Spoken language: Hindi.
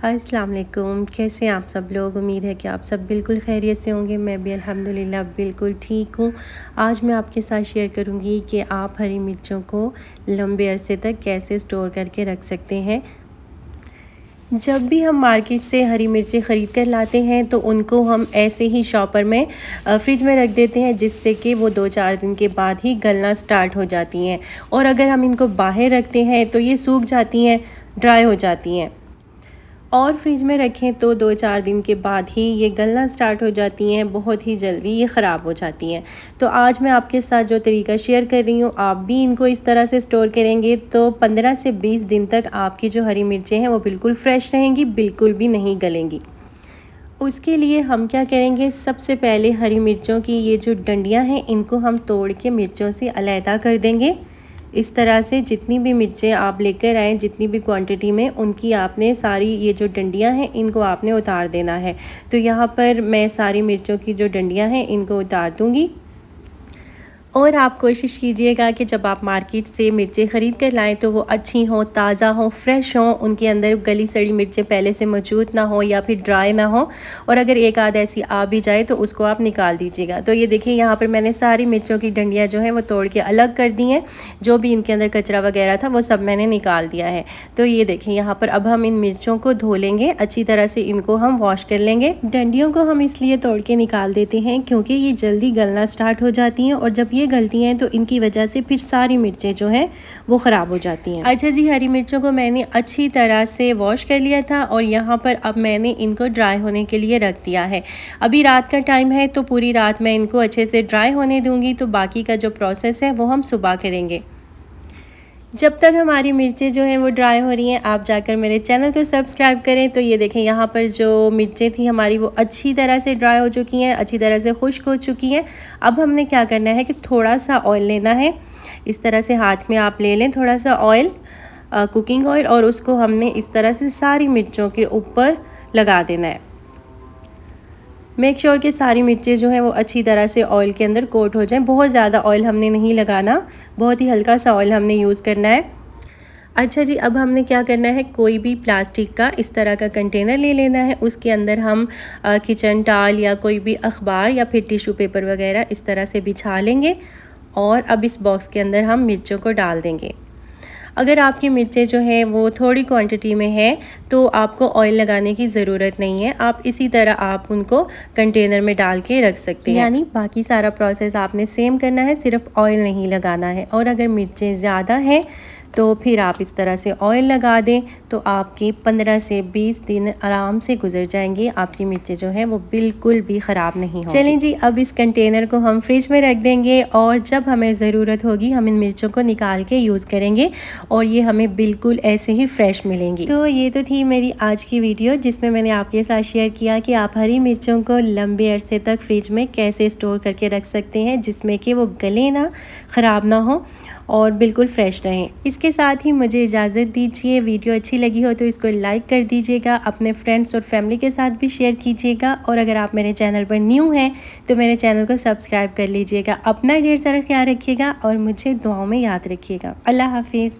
अस्सलाम वालेकुम। कैसे हैं आप सब लोग। उम्मीद है कि आप सब बिल्कुल खैरियत से होंगे। मैं भी अल्हम्दुलिल्लाह बिल्कुल ठीक हूँ। आज मैं आपके साथ शेयर करूँगी कि आप हरी मिर्चों को लंबे अरसे तक कैसे स्टोर करके रख सकते हैं। जब भी हम मार्केट से हरी मिर्चें ख़रीद कर लाते हैं तो उनको हम ऐसे ही शॉपर में फ्रिज में रख देते हैं, जिससे कि वो 2-4 दिन के बाद ही गलना स्टार्ट हो जाती हैं। और अगर हम इनको बाहर रखते हैं तो ये सूख जाती हैं, ड्राई हो जाती हैं। और फ्रिज में रखें तो 2-4 दिन के बाद ही ये गलना स्टार्ट हो जाती हैं, बहुत ही जल्दी ये ख़राब हो जाती हैं। तो आज मैं आपके साथ जो तरीका शेयर कर रही हूँ, आप भी इनको इस तरह से स्टोर करेंगे तो 15 से 20 दिन तक आपकी जो हरी मिर्चें हैं वो बिल्कुल फ्रेश रहेंगी, बिल्कुल भी नहीं गलेंगी। उसके लिए हम क्या करेंगे, सबसे पहले हरी मिर्चों की ये जो डंडियाँ हैं इनको हम तोड़ के मिर्चों से अलहदा कर देंगे। इस तरह से जितनी भी मिर्चें आप लेकर आएँ, जितनी भी क्वांटिटी में, उनकी आपने सारी ये जो डंडियां हैं इनको आपने उतार देना है। तो यहाँ पर मैं सारी मिर्चों की जो डंडियां हैं इनको उतार दूँगी। और आप कोशिश कीजिएगा कि जब आप मार्केट से मिर्चें ख़रीद कर लाएँ तो वो अच्छी हों, ताज़ा हों, फ्रेश हों, उनके अंदर गली सड़ी मिर्चें पहले से मौजूद ना हो या फिर ड्राई ना हो। और अगर एक आध ऐसी आ भी जाए तो उसको आप निकाल दीजिएगा। तो ये देखिए, यहाँ पर मैंने सारी मिर्चों की डंडियाँ जो हैं वो तोड़ के अलग कर दी हैं। जो भी इनके अंदर कचरा वगैरह था वो सब मैंने निकाल दिया है। तो ये देखिए, यहाँ पर अब हम इन मिर्चों को धो लेंगे, अच्छी तरह से इनको हम वॉश कर लेंगे। डंडियों को हम इसलिए तोड़ के निकाल देते हैं क्योंकि ये जल्दी गलना स्टार्ट हो जाती हैं, और जब ये गलती हैं तो इनकी वजह से फिर सारी मिर्चें जो हैं वो ख़राब हो जाती हैं। अच्छा जी, हरी मिर्चों को मैंने अच्छी तरह से वॉश कर लिया था और यहाँ पर अब मैंने इनको ड्राई होने के लिए रख दिया है। अभी रात का टाइम है तो पूरी रात मैं इनको अच्छे से ड्राई होने दूँगी। तो बाकी का जो प्रोसेस है वो हम सुबह करेंगे। जब तक हमारी मिर्चें जो हैं वो ड्राई हो रही हैं, आप जाकर मेरे चैनल को सब्सक्राइब करें। तो ये देखें, यहाँ पर जो मिर्चें थी हमारी वो अच्छी तरह से ड्राई हो चुकी हैं, अच्छी तरह से खुश्क हो चुकी हैं। अब हमने क्या करना है कि थोड़ा सा ऑयल लेना है। इस तरह से हाथ में आप ले लें थोड़ा सा ऑयल, कुकिंग ऑयल, और उसको हमने इस तरह से सारी मिर्चों के ऊपर लगा देना है। मेक श्योर कि सारी मिर्चें जो हैं वो अच्छी तरह से ऑयल के अंदर कोट हो जाएं। बहुत ज़्यादा ऑयल हमने नहीं लगाना, बहुत ही हल्का सा ऑयल हमने यूज़ करना है। अच्छा जी, अब हमने क्या करना है, कोई भी प्लास्टिक का इस तरह का कंटेनर ले लेना है। उसके अंदर हम किचन टॉवल या कोई भी अखबार या फिर टिश्यू पेपर वगैरह इस तरह से बिछा लेंगे। और अब इस बॉक्स के अंदर हम मिर्चों को डाल देंगे। अगर आपकी मिर्चें जो हैं वो थोड़ी क्वांटिटी में हैं तो आपको ऑयल लगाने की ज़रूरत नहीं है। आप इसी तरह आप उनको कंटेनर में डाल के रख सकते हैं। यानी बाकी सारा प्रोसेस आपने सेम करना है, सिर्फ ऑयल नहीं लगाना है। और अगर मिर्चें ज़्यादा हैं तो फिर आप इस तरह से ऑयल लगा दें तो आपकी 15 से 20 दिन आराम से गुजर जाएंगे। आपकी मिर्चें जो हैं वो बिल्कुल भी ख़राब नहीं होंगी। चलें जी, अब इस कंटेनर को हम फ्रिज में रख देंगे और जब हमें ज़रूरत होगी हम इन मिर्चों को निकाल के यूज़ करेंगे और ये हमें बिल्कुल ऐसे ही फ्रेश मिलेंगी। तो ये तो थी मेरी आज की वीडियो, जिसमें मैंने आपके साथ शेयर किया कि आप हरी मिर्चों को लंबे अरसे तक फ्रिज में कैसे स्टोर करके रख सकते हैं, जिसमें कि वो गले ना, ख़राब ना हो और बिल्कुल फ्रेश रहें। इसके साथ ही मुझे इजाज़त दीजिए। वीडियो अच्छी लगी हो तो इसको लाइक कर दीजिएगा, अपने फ्रेंड्स और फैमिली के साथ भी शेयर कीजिएगा। और अगर आप मेरे चैनल पर न्यू हैं तो मेरे चैनल को सब्सक्राइब कर लीजिएगा। अपना ढेर सारा ख्याल रखिएगा और मुझे दुआओं में याद रखिएगा। अल्लाह हाफिज़।